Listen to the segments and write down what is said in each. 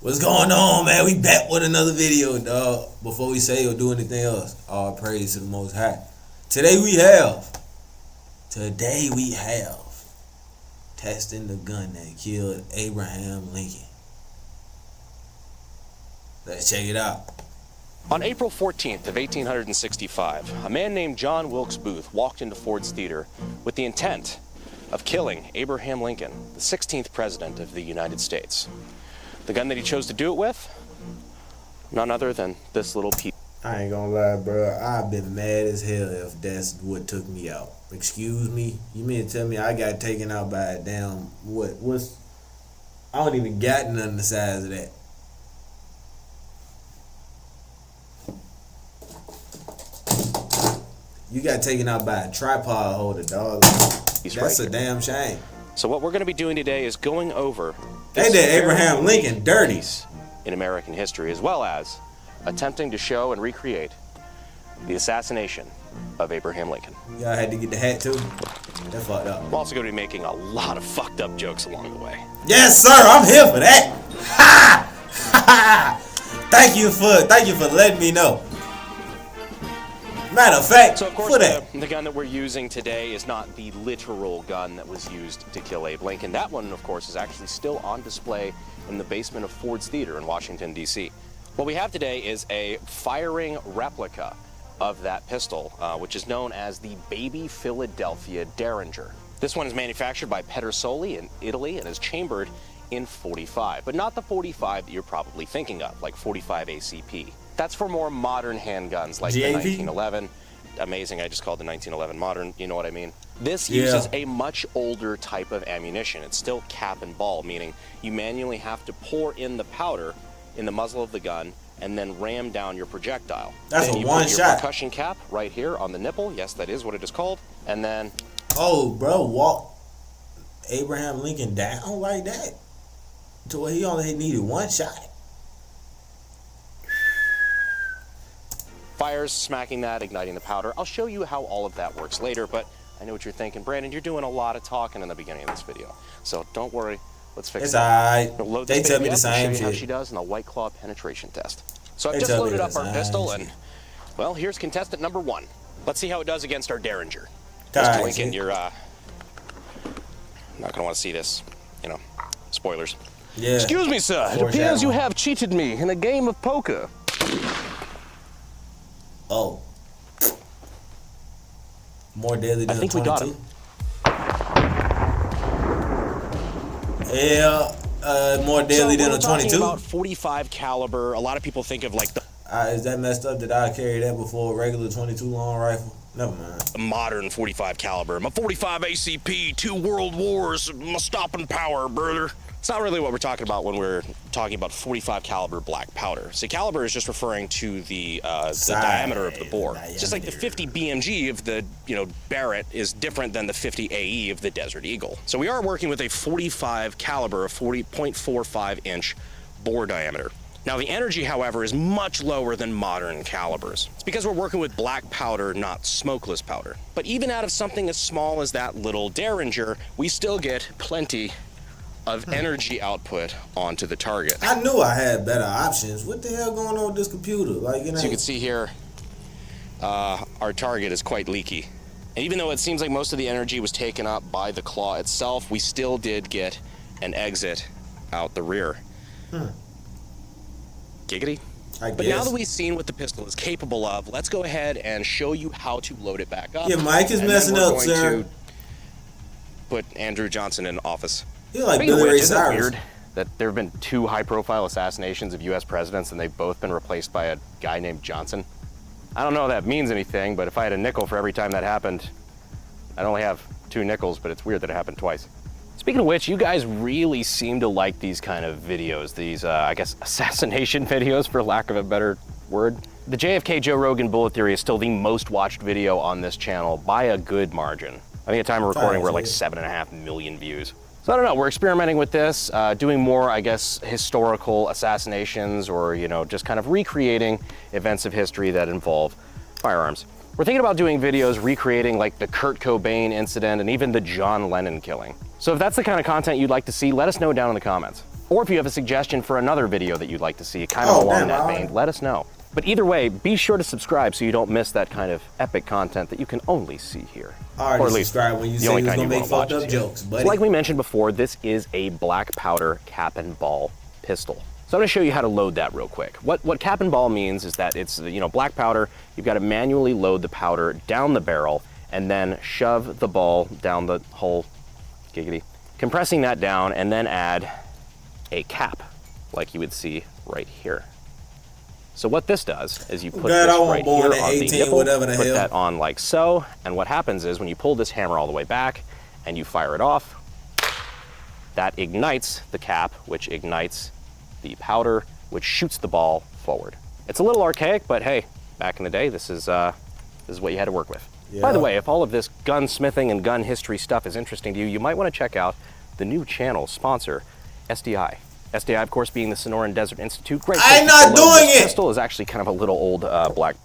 What's going on, man? We back with another video, dog. Before we say or do anything else, all praise to the Most High. Today we have testing the gun that killed Abraham Lincoln. Let's check it out. On April 14th of 1865, a man named John Wilkes Booth walked into Ford's Theater with the intent of killing Abraham Lincoln, the 16th president of the United States. The gun that he chose to do it with, none other than this little piece. I ain't gonna lie, bro. I've been mad as hell if that's what took me out. Excuse me? You mean to tell me I got taken out by a damn what's I don't even got nothing the size of that. You got taken out by a tripod holder, dog. That's a damn shame. So what we're going to be doing today is going over they did Abraham Lincoln dirty in American history, as well as attempting to show and recreate the assassination of Abraham Lincoln. Y'all had to get the hat too? That fucked up. I'm also going to be making a lot of fucked up jokes along the way. Yes, sir. I'm here for that. Ha! Ha! Thank you for letting me know. Matter of fact, so of course the gun that we're using today is not the literal gun that was used to kill Abe Lincoln. That one, of course, is actually still on display in the basement of Ford's Theater in Washington, D.C. What we have today is a firing replica of that pistol, which is known as the Baby Philadelphia Derringer. This one is manufactured by Pedersoli in Italy and is chambered in .45, but not the .45 that you're probably thinking of, like .45 ACP. That's for more modern handguns like the 1911. Amazing, I just called the 1911 modern, you know what I mean? This uses a much older type of ammunition. It's still cap and ball, meaning you manually have to pour in the powder in the muzzle of the gun and then ram down your projectile. That's then a you one put shot. your percussion cap right here on the nipple. Yes, that is what it is called. And then... Oh, bro, walk Abraham Lincoln down like that to where he only needed one shot. Fires, smacking that, igniting the powder. I'll show you how all of that works later, but I know what you're thinking. Brandon, you're doing a lot of talking in the beginning of this video. So don't worry, let's fix it. It's alright. They tell me the same shit. Show you how shit. she does in the White Claw penetration test. So I've just loaded up our pistol and, well, here's contestant number 1. Let's see how it does against our Derringer. Mr. Lincoln, you're, not gonna want to see this, you know, spoilers. Yeah. Excuse me, sir. It appears you have cheated me in a game of poker. Oh. More deadly than I think a 22? we got him. Yeah, more deadly than a 22? About .45 caliber. A lot of people think of like the Is that messed up that I carry that before a regular 22 long rifle? Never mind. modern .45 caliber. My .45 ACP, 2 world wars, my stopping power, brother. It's not really what we're talking about when we're talking about .45 caliber black powder. See, caliber is just referring to the diameter of the bore. Just like the 50 BMG of the, Barrett is different than the 50 AE of the Desert Eagle. So we are working with a .45 caliber, a 40.45 inch bore diameter. Now the energy, however, is much lower than modern calibers. It's because we're working with black powder, not smokeless powder. But even out of something as small as that little Derringer, we still get plenty of energy output onto the target. I knew I had better options. What the hell going on with this computer? Like, So you can see here, our target is quite leaky. And even though it seems like most of the energy was taken up by the claw itself, we still did get an exit out the rear. Giggity. But now that we've seen what the pistol is capable of, let's go ahead and show you how to load it back up. Your mic is messing up, sir. We're going to put Andrew Johnson in office. You're like Billy Ray Isn't it Cyrus. weird that there have been 2 high-profile assassinations of U.S. presidents and they've both been replaced by a guy named Johnson? I don't know if that means anything, but if I had a nickel for every time that happened, I'd only have 2 nickels, but it's weird that it happened twice. Speaking of which, you guys really seem to like these kind of videos, these, I guess, assassination videos, for lack of a better word. The JFK Joe Rogan Bullet Theory is still the most watched video on this channel by a good margin. I think at time of recording, we're at like 7.5 million views. So I don't know, we're experimenting with this, doing more, I guess, historical assassinations or, just kind of recreating events of history that involve firearms. We're thinking about doing videos recreating like the Kurt Cobain incident and even the John Lennon killing. So if that's the kind of content you'd like to see, let us know down in the comments. Or if you have a suggestion for another video that you'd like to see, kind of along that vein, let us know. But either way, be sure to subscribe so you don't miss that kind of epic content that you can only see here. I already subscribed when you said you was gonna make fucked up jokes, buddy. So like we mentioned before, this is a black powder cap and ball pistol. So I'm gonna show you how to load that real quick. What cap and ball means is that it's, you know, black powder, you've got to manually load the powder down the barrel and then shove the ball down the hole, giggity, compressing that down and then add a cap like you would see right here. So what this does is you put this right here on the nipple, put that on like so, and what happens is when you pull this hammer all the way back and you fire it off, that ignites the cap, which ignites the powder, which shoots the ball forward. It's a little archaic, but hey, back in the day, this is what you had to work with. Yeah. By the way, if all of this gunsmithing and gun history stuff is interesting to you, you might want to check out the new channel sponsor, SDI. SDI, of course, being the Sonoran Desert Institute. Great. I'm not doing it! Pistol is actually kind of a little old black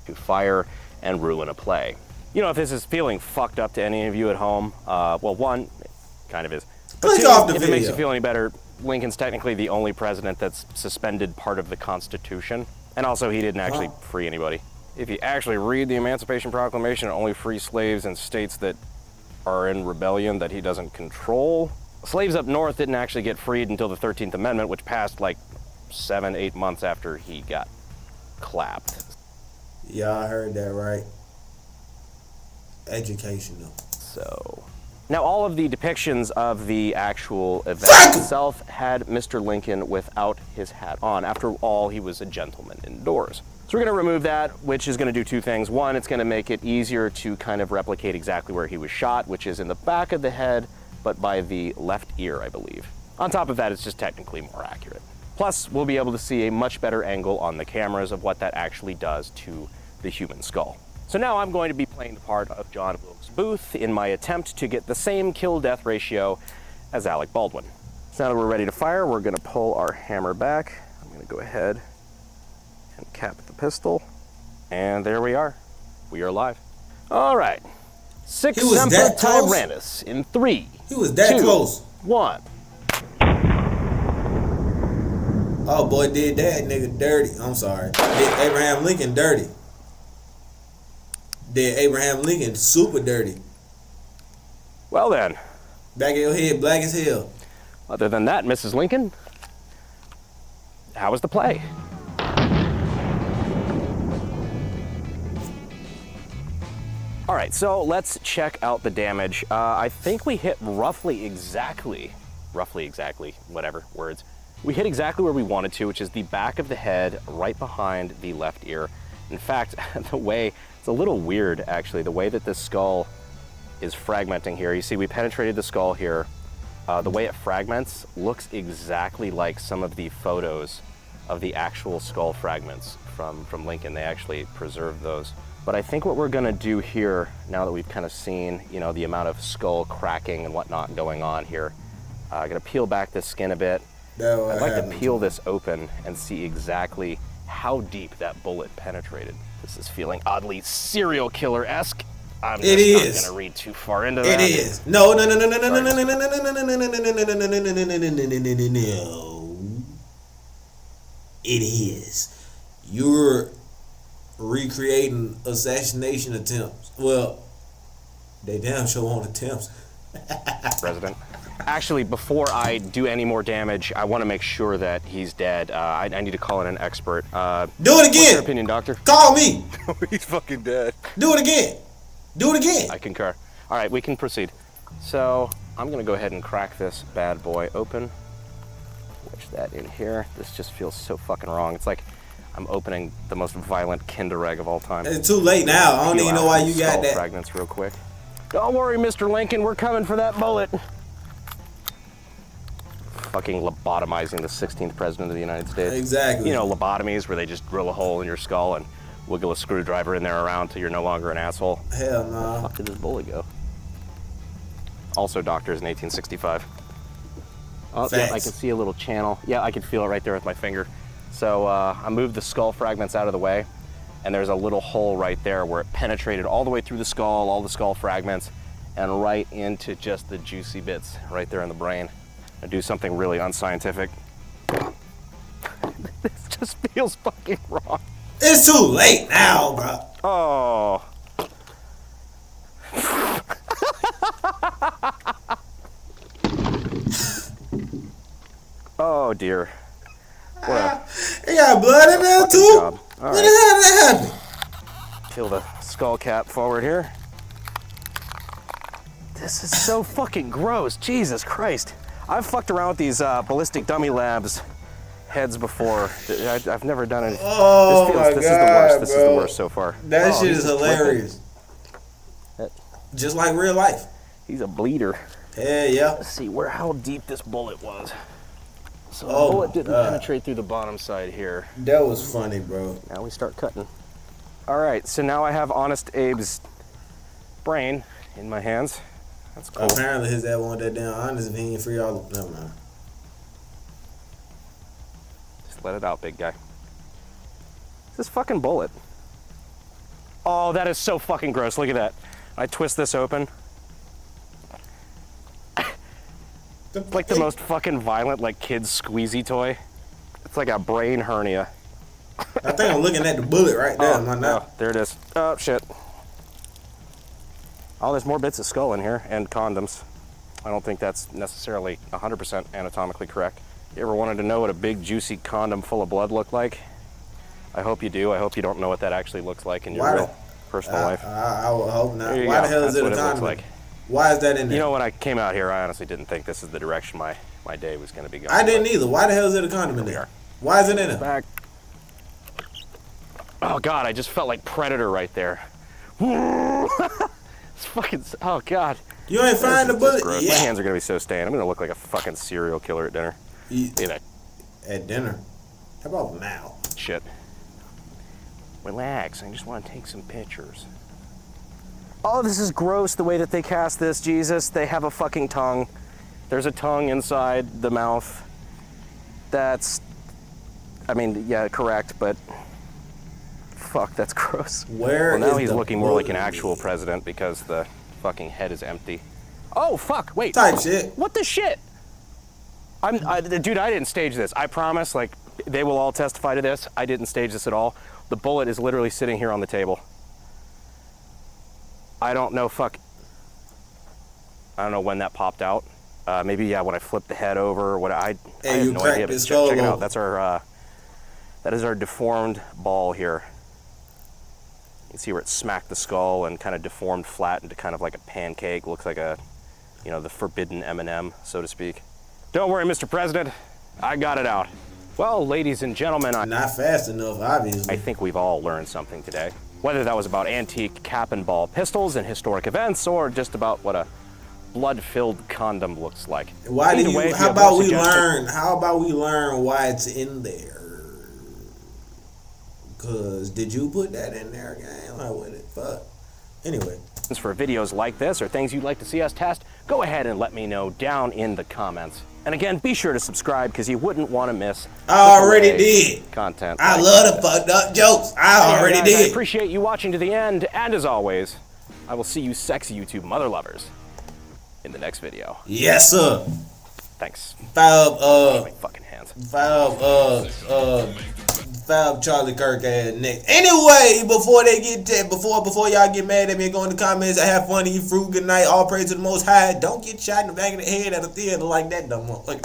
to fire and ruin a play. You know, if this is feeling fucked up to any of you at home, well, one, it kind of is. But two, off the if video. It makes you feel any better, Lincoln's technically the only president that's suspended part of the Constitution. And also, he didn't actually free anybody. If you actually read the Emancipation Proclamation, it only frees slaves in states that are in rebellion that he doesn't control. Slaves up north didn't actually get freed until the 13th Amendment, which passed like 7-8 months after he got clapped. Yeah, I heard that right. Educational. So, now all of the depictions of the actual event itself had Mr. Lincoln without his hat on. After all, he was a gentleman indoors. So we're gonna remove that, which is gonna do two things. One, it's gonna make it easier to kind of replicate exactly where he was shot, which is in the back of the head, but by the left ear, I believe. On top of that, it's just technically more accurate. Plus, we'll be able to see a much better angle on the cameras of what that actually does to the human skull. So now I'm going to be playing the part of John Wilkes Booth in my attempt to get the same kill-death ratio as Alec Baldwin. So now that we're ready to fire, we're gonna pull our hammer back. I'm gonna go ahead and cap the pistol. And there we are. We are live. All right. Sic Semper Tyrannis in 3, He was that 2, close. 1. Oh boy, did that nigga dirty. I'm sorry. Did Abraham Lincoln dirty. Did Abraham Lincoln super dirty. Well then. Back of your head, black as hell. Other than that, Mrs. Lincoln, how was the play? All right, so let's check out the damage. I think we hit roughly exactly, whatever words. We hit exactly where we wanted to, which is the back of the head, right behind the left ear. In fact, the way, it's a little weird actually, the way that this skull is fragmenting here. You see, we penetrated the skull here. The way it fragments looks exactly like some of the photos of the actual skull fragments from Lincoln. They actually preserved those. But I think what we're gonna do here, now that we've kind of seen, you know, the amount of skull cracking and whatnot going on here, I'm gonna peel back this skin a bit. I'd like to peel this open and see exactly how deep that bullet penetrated. This is feeling oddly serial killer-esque. I'm just not gonna read too far into that. It is. No. It is. You're recreating assassination attempts. Well, they damn sure want attempts. President. Actually, before I do any more damage, I want to make sure that he's dead. I need to call in an expert. Do it again. What's your opinion, doctor? Call me. He's fucking dead. Do it again. Do it again. I concur. All right, we can proceed. So I'm gonna go ahead and crack this bad boy open. Wedge that in here. This just feels so fucking wrong. It's like I'm opening the most violent Kinder Egg of all time. It's too late now. I don't even know why you got that. Fragments real quick. Don't worry, Mr. Lincoln, we're coming for that bullet. Fucking lobotomizing the 16th president of the United States. Exactly. You know, lobotomies where they just drill a hole in your skull and wiggle a screwdriver in there around till you're no longer an asshole. Hell no. Where the fuck did this bullet go? Also doctors in 1865. Oh, yeah, I can see a little channel. Yeah, I can feel it right there with my finger. So I moved the skull fragments out of the way, and there's a little hole right there where it penetrated all the way through the skull, all the skull fragments, and right into just the juicy bits right there in the brain. I do something really unscientific. This just feels fucking wrong. It's too late now, bro. Oh. Oh dear. It got blood in there too. Job. All When right. the hell did that happen? Peel the skull cap forward here. This is so fucking gross. Jesus Christ. I've fucked around with these ballistic dummy labs heads before. I've never done anything. Oh this my this God, is the worst. This is bro. the worst so far. That Oh, shit he's is a flippin'. hilarious. Just like real life. He's a bleeder. Hell yeah. Let's see how deep this bullet was. So the Oh bullet my didn't God. penetrate through the bottom side here. That was funny, bro. Now we start cutting. All right, so now I have Honest Abe's brain in my hands. That's cool. Apparently his dad wanted that damn honest if he ain't free all. Never mind. Just let it out, big guy. This fucking bullet. Oh, that is so fucking gross. Look at that. I twist this open. It's like the most fucking violent, like, kid's squeezy toy. It's like a brain hernia. I think I'm looking at the bullet right there. Am I Oh, not? there it is. Oh, shit. Oh, there's more bits of skull in here and condoms. I don't think that's necessarily 100% anatomically correct. You ever wanted to know what a big, juicy condom full of blood looked like? I hope you do. I hope you don't know what that actually looks like in your Why real personal life. I would hope not. There you Why go. the hell is That's it a what it looks condom? like. Why is that in there? You know, when I came out here, I honestly didn't think this is the direction my day was going to be going. I didn't either. Why the hell is it a condom in we there? are. Why is it in there? Back. Oh God, I just felt like Predator right there. It's fucking. Oh God. You ain't find the This is bullet? gross. My Yeah. hands are gonna be so stained. I'm gonna look like a fucking serial killer at dinner. Eat Hey, that at dinner. How about now? shit. Relax. I just want to take some pictures. Oh, this is gross. The way that they cast this, Jesus. They have a fucking tongue. There's a tongue inside the mouth. That's. I mean, yeah, correct, but. Fuck, that's gross. Where Well, now is he's the looking more like an bullet? actual president because the fucking head is empty. Oh, fuck, wait. Type shit. What the shit? Dude, I didn't stage this. I promise, like, they will all testify to this. I didn't stage this at all. The bullet is literally sitting here on the table. I don't know, I don't know when that popped out. Maybe, yeah, when I flipped the head over or what. I And have you no cracked idea, but his check it skull out. open. That's our, that is our deformed ball here. You can see where it smacked the skull and kind of deformed flat into kind of like a pancake. Looks like a, you know, the forbidden M&M, so to speak. Don't worry, Mr. President. I got it out. Well, ladies and gentlemen, Not fast enough, obviously. I think we've all learned something today. Whether that was about antique cap and ball pistols and historic events, or just about what a blood-filled condom looks like. Why do Either you? way, if How have about more we suggestions- learn? How about we learn why it's in there? Cause did you put that in there, gang? Like what it fuck? Anyway, For videos like this or things you'd like to see us test, go ahead and let me know down in the comments. And again, be sure to subscribe because you wouldn't want to miss I already AAA did. content. I like love this. the fucked up jokes. I Anyway, already guys, I did. appreciate you watching to the end, and as always, I will see you sexy YouTube mother lovers in the next video. Yes, sir. Thanks. Five, My fucking hands. five Charlie Kirk ass next. Anyway, before y'all get mad at me and go in the comments, I have fun, eat fruit, good night, all praise to the Most High. Don't get shot in the back of the head at a theater like that dumb motherfucker.